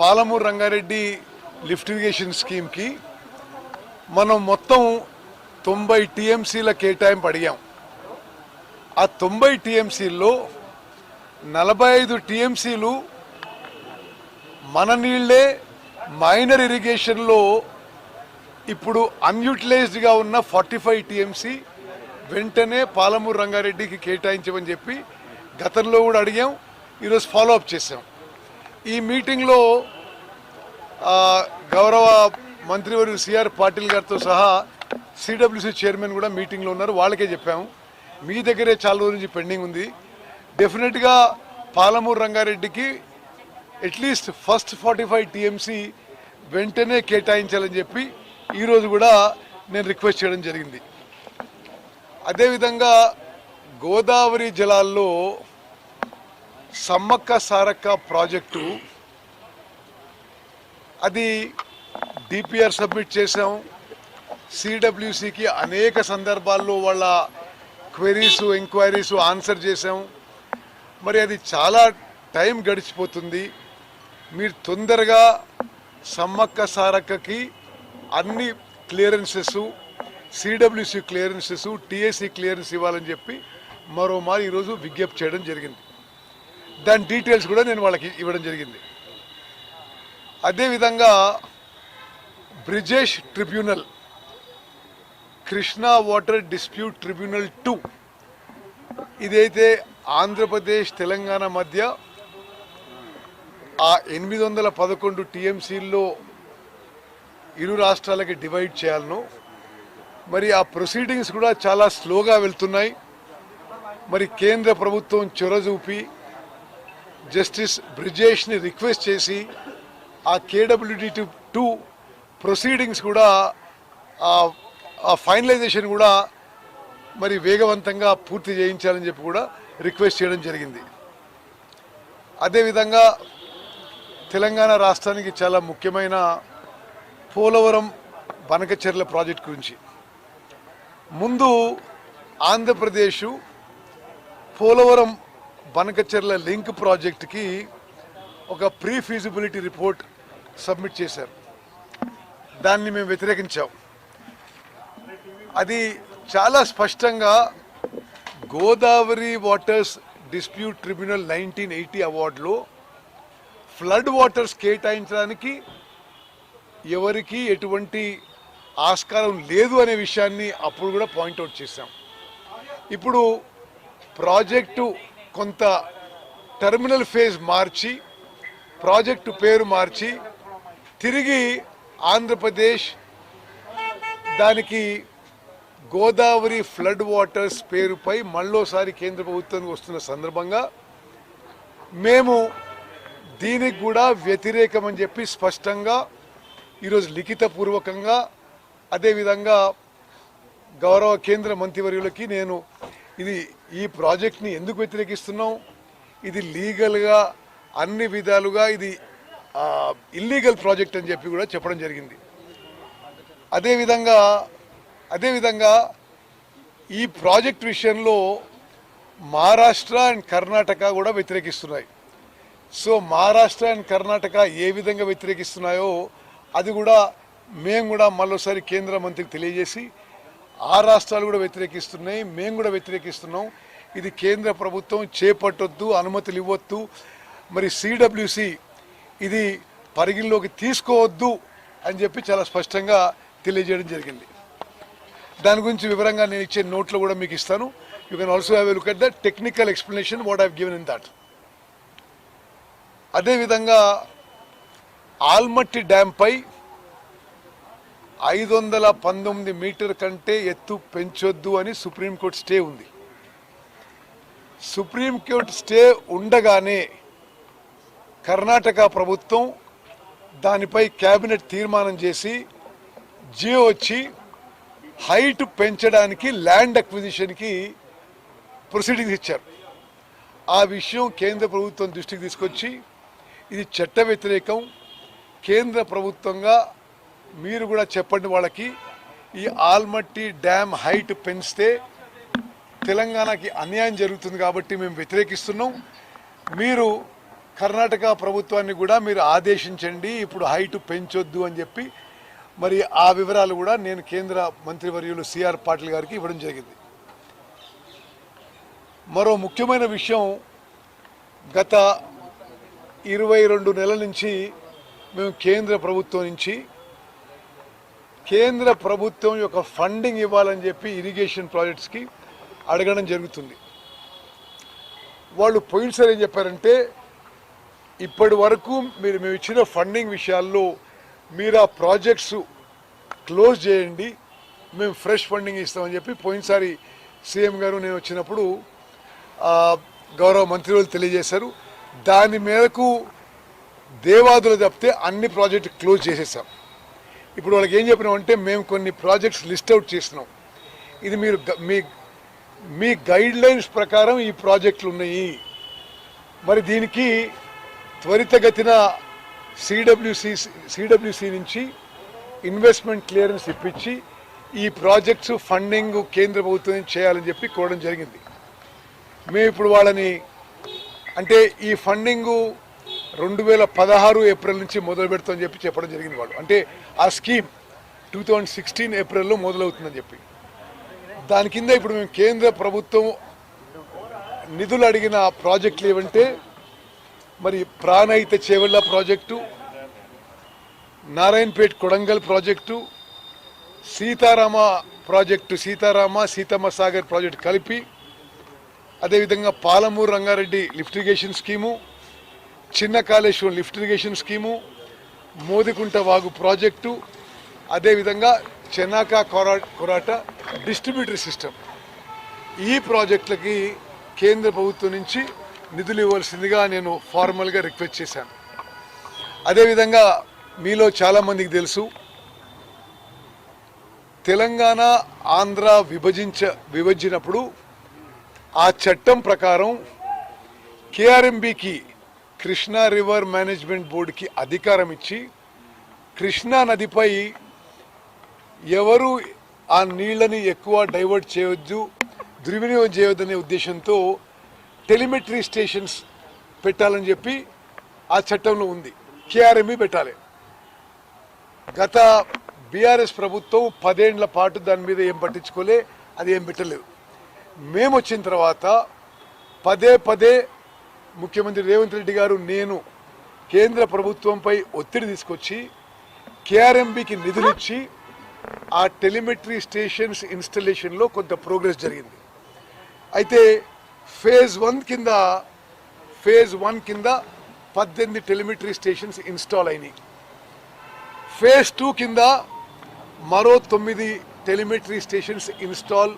Palamuru Rangareddy lift irrigation స్కీమ్కి మనం మొత్తం 90 టీఎంసీల కేటాయింపు అడిగాం. ఆ 90 టీఎంసీల్లో 45 టీఎంసీలు మన నీళ్లే మైనర్ ఇరిగేషన్లో ఇప్పుడు అన్యూటిలైజ్డ్గా ఉన్న 45 టీఎంసీ వెంటనే పాలమూరు రంగారెడ్డికి కేటాయించమని చెప్పి గతంలో కూడా అడిగాం, ఈరోజు ఫాలోఅప్ చేసాం. ఈ మీటింగ్లో గౌరవ మంత్రివర్యులు సిఆర్ పాటిల్ గారితో సహా సిడబ్ల్యూసి చైర్మన్ కూడా మీటింగ్లో ఉన్నారు. వాళ్ళకే చెప్పాము, మీ దగ్గరే చాలా రోజుల నుంచి పెండింగ్ ఉంది, డెఫినెట్గా పాలమూరు రంగారెడ్డికి అట్లీస్ట్ ఫస్ట్ 45 టీఎంసీ వెంటనే కేటాయించాలని చెప్పి ఈరోజు కూడా నేను రిక్వెస్ట్ చేయడం జరిగింది. అదేవిధంగా గోదావరి జలాల్లో సమ్మక్క సారక్క ప్రాజెక్టు అది డిపిఆర్ సబ్మిట్ చేసాం. సిడబ్ల్యూసికి అనేక సందర్భాల్లో వాళ్ళ క్వెరీస్ ఎంక్వైరీస్ ఆన్సర్ చేసాం. మరి అది చాలా టైం గడిచిపోతుంది. మీరు తొందరగా సమ్మక్క సారక్కకి అన్ని clearances, CWC clearances, TSC clearance ఇవ్వాలని చెప్పి మరోమారు ఈరోజు విజ్ఞప్తి చేయడం జరిగింది. దాని డీటెయిల్స్ కూడా నేను వాళ్ళకి ఇవ్వడం జరిగింది. అదేవిధంగా Brijesh tribunal, Krishna water dispute tribunal 2 ఇదైతే ఆంధ్రప్రదేశ్ తెలంగాణ మధ్య ఆ 811 టీఎంసీల్లో ఇరు రాష్ట్రాలకి డివైడ్ చేయాలను, మరి ఆ ప్రొసీడింగ్స్ కూడా చాలా స్లోగా వెళ్తున్నాయి. మరి కేంద్ర ప్రభుత్వం చొరవ చూపి జస్టిస్ బ్రిజేష్ని రిక్వెస్ట్ చేసి ఆ KWD2 ప్రొసీడింగ్స్ కూడా ఆ ఫైనలైజేషన్ కూడా మరి వేగవంతంగా పూర్తి చేయించాలని చెప్పి కూడా రిక్వెస్ట్ చేయడం జరిగింది. అదేవిధంగా తెలంగాణ రాష్ట్రానికి చాలా ముఖ్యమైన పోలవరం బనకచెర్ల ప్రాజెక్ట్ గురించి ముందు ఆంధ్రప్రదేశ్ పోలవరం బనకచెర్ల లింక్ ప్రాజెక్టుకి ఒక ప్రీ ఫీజిబిలిటీ రిపోర్ట్ సబ్మిట్ చేశారు. దాన్ని మేము వ్యతిరేకించాం. అది చాలా స్పష్టంగా గోదావరి వాటర్స్ డిస్ప్యూట్ ట్రిబ్యునల్ 1980 అవార్డులో ఫ్లడ్ వాటర్స్ కేటాయించడానికి ఎవరికి ఎటువంటి ఆస్కారం లేదు అనే విషయాన్ని అప్పుడు కూడా పాయింట్అవుట్ చేశాం. ఇప్పుడు ప్రాజెక్టు కొంత టెర్మినల్ ఫేజ్ మార్చి ప్రాజెక్టు పేరు మార్చి తిరిగి ఆంధ్రప్రదేశ్ దానికి గోదావరి ఫ్లడ్ వాటర్స్ పేరుపై మళ్ళోసారి కేంద్ర ప్రభుత్వానికి వస్తున్న సందర్భంగా మేము దీనికి కూడా వ్యతిరేకమని చెప్పి స్పష్టంగా ఈరోజు లిఖితపూర్వకంగా అదేవిధంగా గౌరవ కేంద్ర మంత్రివర్యులకి నేను ఈ ప్రాజెక్ట్ని ఎందుకు వ్యతిరేకిస్తున్నాం, ఇది లీగల్గా అన్ని విధాలుగా ఇది ఇల్లీగల్ ప్రాజెక్ట్ అని చెప్పి కూడా చెప్పడం జరిగింది. అదేవిధంగా ఈ ప్రాజెక్ట్ విషయంలో మహారాష్ట్ర అండ్ కర్ణాటక కూడా వ్యతిరేకిస్తున్నాయి. సో మహారాష్ట్ర అండ్ కర్ణాటక ఏ విధంగా వ్యతిరేకిస్తున్నాయో అది కూడా మేము కూడా మరోసారి కేంద్ర మంత్రికి తెలియజేసి ఆ రాష్ట్రాలు కూడా వ్యతిరేకిస్తున్నాయి, మేము కూడా వ్యతిరేకిస్తున్నాం. ఇది కేంద్ర ప్రభుత్వం చేపట్టొద్దు, అనుమతులు ఇవ్వద్దు, మరి సిడబ్ల్యూసి ఇది పరిగణలోకి తీసుకోవద్దు అని చెప్పి చాలా స్పష్టంగా తెలియజేయడం జరిగింది. దాని గురించి వివరంగా నేను ఇచ్చే నోట్లో కూడా మీకు ఇస్తాను. You can also have a look at the technical explanation what I have given in that. అదేవిధంగా ఆల్మట్టి డ్యాంపై 519 మీటర్ కంటే ఎత్తు పెంచొద్దు అని సుప్రీంకోర్టు స్టే ఉంది. సుప్రీంకోర్టు స్టే ఉండగానే కర్ణాటక ప్రభుత్వం దానిపై కేబినెట్ తీర్మానం చేసి జియో వచ్చి హైట్ పెంచడానికి ల్యాండ్ అక్విజిషన్కి ప్రొసీడింగ్స్ ఇచ్చారు. ఆ విషయం కేంద్ర ప్రభుత్వం దృష్టికి తీసుకొచ్చి ఇది చట్ట వ్యతిరేకం, కేంద్ర ప్రభుత్వంగా మీరు కూడా చెప్పండి వాళ్ళకి, ఈ ఆల్మట్టి డ్యామ్ హైట్ పెంచితే తెలంగాణకి అన్యాయం జరుగుతుంది కాబట్టి మేము వ్యతిరేకిస్తున్నాం. మీరు కర్ణాటక ప్రభుత్వాన్ని కూడా మీరు ఆదేశించండి, ఇప్పుడు హైట్ పెంచొద్దు అని చెప్పి మరి ఆ వివరాలు కూడా నేను కేంద్ర మంత్రివర్యులు సిఆర్ పాటిల్ గారికి ఇవ్వడం జరిగింది. మరో ముఖ్యమైన విషయం, గత 22 నెలల నుంచి మేము కేంద్ర ప్రభుత్వం యొక్క ఫండింగ్ ఇవ్వాలని చెప్పి ఇరిగేషన్ ప్రాజెక్ట్స్కి అడగడం జరుగుతుంది. వాళ్ళు పోయినసారి ఏం చెప్పారంటే, ఇప్పటి వరకు మేము ఇచ్చిన ఫండింగ్ విషయాల్లో మీరు ఆ ప్రాజెక్ట్స్ క్లోజ్ చేయండి, మేము ఫ్రెష్ ఫండింగ్ ఇస్తామని చెప్పి పోయినసారి సీఎం గారు నేను వచ్చినప్పుడు గౌరవ మంత్రులు తెలియజేశారు. దాని మేరకు దేవాదులు తప్పితే అన్ని ప్రాజెక్టు క్లోజ్ చేసేసాం. ఇప్పుడు వాళ్ళకి ఏం చెప్పినామంటే, మేము కొన్ని ప్రాజెక్ట్స్ లిస్ట్ అవుట్ చేస్తున్నాం, ఇది మీరు మీ గైడ్ లైన్స్ ప్రకారం ఈ ప్రాజెక్టులు ఉన్నాయి, మరి దీనికి త్వరితగతిన సిడబ్ల్యూసి నుంచి ఇన్వెస్ట్మెంట్ క్లియరెన్స్ ఇప్పించి ఈ ప్రాజెక్ట్స్ ఫండింగ్ కేంద్ర ప్రభుత్వం చేయాలని చెప్పి కోరడం జరిగింది. మేము ఇప్పుడు వాళ్ళని అంటే ఈ ఫండింగు 2016 ఏప్రిల్ నుంచి మొదలు పెడతామని చెప్పి చెప్పడం జరిగింది. వాళ్ళు అంటే ఆ స్కీమ్ 2016 ఏప్రిల్లో మొదలవుతుందని చెప్పి, దాని కింద ఇప్పుడు మేము కేంద్ర ప్రభుత్వం నిధులు అడిగిన ప్రాజెక్టులు ఏమంటే, మరి Pranahita Chevella project, Narayanpet Kodangal project, Seethamma Sagar project కలిపి, అదేవిధంగా Palamuru Rangareddy lift irrigation scheme, చిన్న కాళేశ్వరం లిఫ్ట్ ఇరిగేషన్ స్కీము, మోదికుంట వాగు ప్రాజెక్టు, అదేవిధంగా చెన్నాక కొరాట డిస్ట్రిబ్యూటరీ సిస్టమ్, ఈ ప్రాజెక్టులకి కేంద్ర ప్రభుత్వం నుంచి నిధులు ఇవ్వాల్సిందిగా నేను ఫార్మల్గా రిక్వెస్ట్ చేశాను. అదేవిధంగా మీలో చాలామందికి తెలుసు, తెలంగాణ ఆంధ్ర విభజించినప్పుడు ఆ చట్టం ప్రకారం కేఆర్ఎంబికి కృష్ణా రివర్ మేనేజ్మెంట్ బోర్డుకి అధికారం ఇచ్చి, కృష్ణా నదిపై ఎవరు ఆ నీళ్ళని ఎక్కువ డైవర్ట్ చేయవద్దు, దుర్వినియోగం చేయవద్దనే ఉద్దేశంతో టెలిమెట్రీ స్టేషన్స్ పెట్టాలని చెప్పి ఆ చట్టంలో ఉంది. కేఆర్ఎంబి పెట్టాలి. గత బీఆర్ఎస్ ప్రభుత్వం 10 ఏళ్ల పాటు దాని మీద ఏం పట్టించుకోలే, అది ఏం పెట్టలేదు. మేము వచ్చిన తర్వాత పదే ముఖ్యమంత్రి రేవంత్ రెడ్డి గారు, నేను కేంద్ర ప్రభుత్వంపై ఒత్తిడి తీసుకొచ్చి కేఆర్ఎంబికి నిధులిచ్చి ఆ టెలిమెట్రీ స్టేషన్స్ ఇన్స్టలేషన్లో కొంత ప్రోగ్రెస్ జరిగింది. అయితే ఫేజ్ 1 కింద 18 టెలిమెట్రీ స్టేషన్స్ ఇన్స్టాల్ అయినాయి. ఫేజ్ 2 కింద మరో 9 టెలిమెట్రీ స్టేషన్స్ ఇన్స్టాల్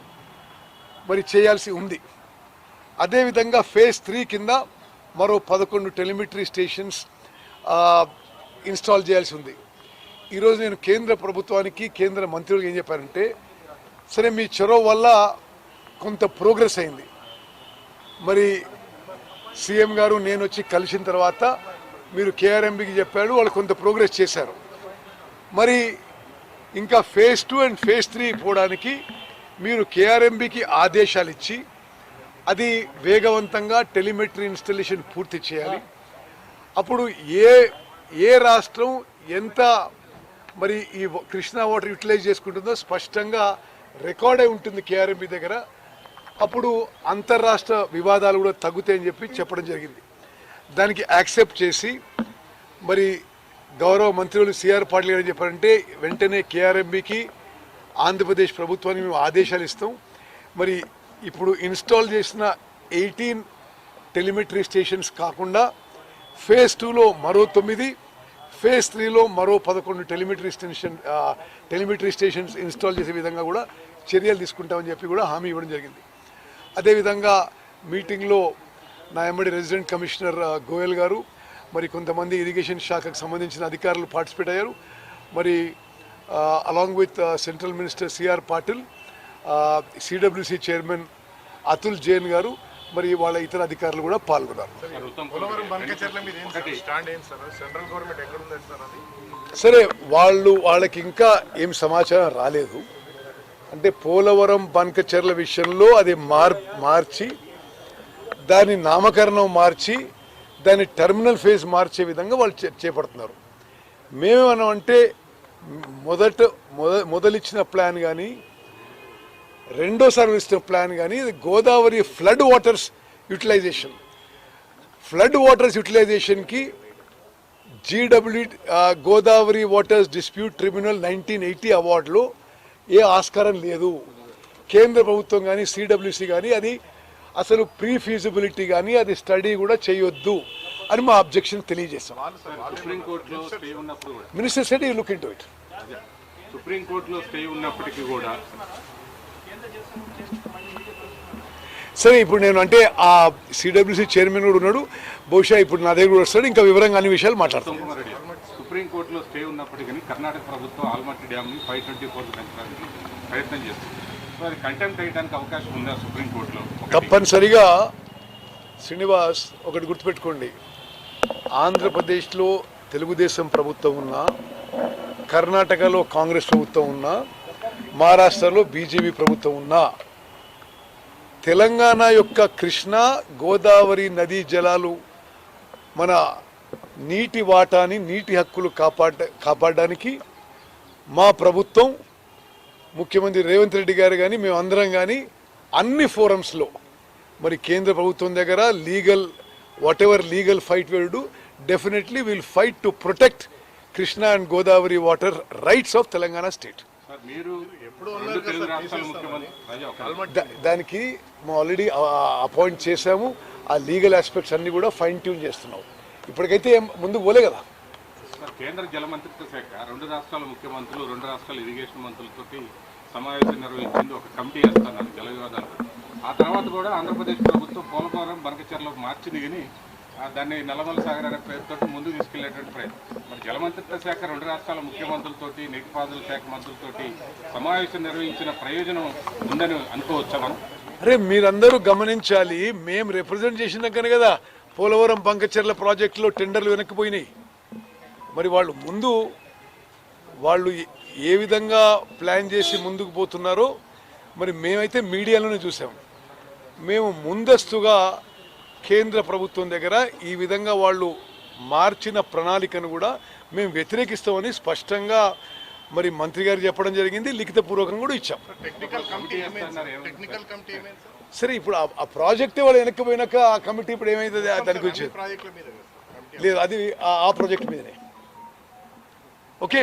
మరి చేయాల్సి ఉంది. అదేవిధంగా ఫేజ్ 3 కింద మరో 11 టెలిమెట్రీ స్టేషన్స్ ఇన్స్టాల్ చేయాల్సి ఉంది. ఈరోజు నేను కేంద్ర ప్రభుత్వానికి కేంద్ర మంత్రులకు ఏం చెప్పారంటే, సరే మీ చొరవ వల్ల కొంత ప్రోగ్రెస్ అయింది, మరి సీఎం గారు నేను వచ్చి కలిసిన తర్వాత మీరు కేఆర్ఎంబికి చెప్పాడు, వాళ్ళు కొంత ప్రోగ్రెస్ చేశారు. మరి ఇంకా ఫేజ్ 2 అండ్ ఫేజ్ 3 పోవడానికి మీరు కేఆర్ఎంబికి ఆదేశాలు ఇచ్చి అది వేగవంతంగా టెలిమెట్రీ ఇన్స్టలేషన్ పూర్తి చేయాలి. అప్పుడు ఏ రాష్ట్రం ఎంత మరి ఈ కృష్ణా వాటర్ యూటిలైజ్ చేసుకుంటుందో స్పష్టంగా రికార్డ్ అయి ఉంటుంది కేఆర్ఎంబి దగ్గర. అప్పుడు అంతర్రాష్ట్ర వివాదాలు కూడా తగ్గుతాయని చెప్పడం జరిగింది. దానికి యాక్సెప్ట్ చేసి మరి గౌరవ మంత్రులు సిఆర్ పాటిల్ గారు చెప్పారంటే, వెంటనే కేఆర్ఎంబికి ఆంధ్రప్రదేశ్ ప్రభుత్వానికి మేము ఆదేశాలు ఇస్తాం. మరి ఇప్పుడు ఇన్స్టాల్ చేసిన 18 టెలిమెట్రీ స్టేషన్స్ కాకుండా ఫేజ్ 2లో మరో 9, ఫేజ్ 3లో మరో 11 టెలిమెట్రీ స్టేషన్స్ ఇన్స్టాల్ చేసే విధంగా కూడా చర్యలు తీసుకుంటామని చెప్పి కూడా హామీ ఇవ్వడం జరిగింది. అదేవిధంగా మీటింగ్లో నా ఎంబడి రెసిడెంట్ కమిషనర్ గోయల్ గారు, మరి కొంతమంది ఇరిగేషన్ శాఖకు సంబంధించిన అధికారులు పార్టిసిపేట్ అయ్యారు. మరి along with central minister CR Patil, CWC chairman Atul Jain గారు, మరి వాళ్ళ ఇతర అధికారులు కూడా పాల్గొన్నారు. సరే, వాళ్ళకి ఇంకా ఏం సమాచారం రాలేదు. అంటే పోలవరం బంకచెర్ల విషయంలో అది మార్చి దాని నామకరణం మార్చి దాని టెర్మినల్ ఫేజ్ మార్చే విధంగా వాళ్ళు చేపడుతున్నారు. మేమేమన్నామంటే మొదలిచ్చిన ప్లాన్ కానీ రెండోసారి ఇచ్చిన ప్లాన్ కానీ ఇది గోదావరి ఫ్లడ్ వాటర్స్ యూటిలైజేషన్కి GW Godavari waters dispute tribunal 1980 అవార్డులో ఏ ఆస్కారం లేదు. కేంద్ర ప్రభుత్వం కానీ సిడబ్ల్యూసి కానీ అది అసలు ప్రీ ఫీజిబిలిటీ కానీ అది స్టడీ కూడా చేయొద్దు అని మా అబ్జెక్షన్ తెలియజేస్తాం. Minister said you look into it. సుప్రీంకోర్టులో స్టే ఉన్నప్పటికీ కూడా సరే, ఇప్పుడు నేను అంటే ఆ సిడబ్ల్యూసి చైర్మన్ కూడా ఉన్నాడు, బహుశా ఇప్పుడు నా దగ్గర కూడా వస్తాడు, ఇంకా వివరంగా అన్ని విషయాలు మాట్లాడతాం. సుప్రీంకోర్టులో స్టే ఉన్నప్పటికీ కర్ణాటక ప్రభుత్వం ఆల్మట్టి డ్యామ్ని 524 పెంచడానికి ప్రయత్నం చేస్తుంది. మరి కంటెంప్ట్ చేయడానికి అవకాశం ఉందా సుప్రీంకోర్టులో? తప్పనిసరిగా శ్రీనివాస్, ఒకటి గుర్తుపెట్టుకోండి, ఆంధ్రప్రదేశ్లో తెలుగుదేశం ప్రభుత్వం ఉన్నా, కర్ణాటకలో కాంగ్రెస్ ప్రభుత్వం ఉన్నా, మహారాష్ట్రలో బీజేపీ ప్రభుత్వం ఉన్నా, తెలంగాణ యొక్క కృష్ణా గోదావరి నదీ జలాలు మన నీటి వాటాని నీటి హక్కులు కాపాడడానికి మా ప్రభుత్వం, ముఖ్యమంత్రి రేవంత్ రెడ్డి గారు కానీ మేమందరం కానీ అన్ని ఫోరమ్స్లో మరి కేంద్ర ప్రభుత్వం దగ్గర legal fight will do, definitely will fight to protect Krishna and Godavari water rides of Telangana state. దానికి మేము ఆల్రెడీ అపాయింట్ చేశాము. ఆ లీగల్ ఆస్పెక్ట్స్ అన్ని కూడా ఫైన్ ట్యూన్ చేస్తున్నాం. ఇప్పటికైతే ముందుకు పోలే కదా. కేంద్ర జల మంత్రిత్వ శాఖ 2 రాష్ట్రాల ముఖ్యమంత్రులు, 2 రాష్ట్రాల ఇరిగేషన్ మంత్రులతో సమావేశం నిర్వహించింది, ఒక కమిటీ వేస్తున్నారు జల వివాదాలు. ఆ తర్వాత కూడా ఆంధ్రప్రదేశ్ ప్రభుత్వం పోలవరం బనకచెర్లకు మార్చింది, కానీ దాన్ని నల్లమల సాగర్ అనే పేరుతో ముందుకు తీసుకెళ్లేటువంటి ప్రయత్నం. మరి జలమంత్రిత్వ శాఖ 2 రాష్ట్రాల ముఖ్యమంత్రులతోటి, నీటిపారుదల శాఖ మంత్రులతోటి సమావేశం నిర్వహించిన ప్రయోజనం ఉందని అనుకోవచ్చా మనం? అరే, మీరందరూ గమనించాలి, మేము రిప్రజెంట్ చేసినాకనే కదా పోలవరం బనకచెర్ల ప్రాజెక్టులో టెండర్లు వెనక్కిపోయినాయి. మరి వాళ్ళు ఏ విధంగా ప్లాన్ చేసి ముందుకు పోతున్నారో మరి మేమైతే మీడియాలోనే చూసాం. మేము ముందస్తుగా కేంద్ర ప్రభుత్వం దగ్గర ఈ విధంగా వాళ్ళు మార్చిన ప్రణాళికను కూడా మేము వ్యతిరేకిస్తామని స్పష్టంగా మరి మంత్రి గారు చెప్పడం జరిగింది, లిఖితపూర్వకంగా కూడా ఇచ్చాం. సరే, ఇప్పుడు ఆ ప్రాజెక్టే వాళ్ళు వెనక్కిపోయినాక ఆ కమిటీ ఇప్పుడు ఏమైతుంది దాని గురించి లేదు, అది ఆ ప్రాజెక్ట్ మీదనే. ఓకే.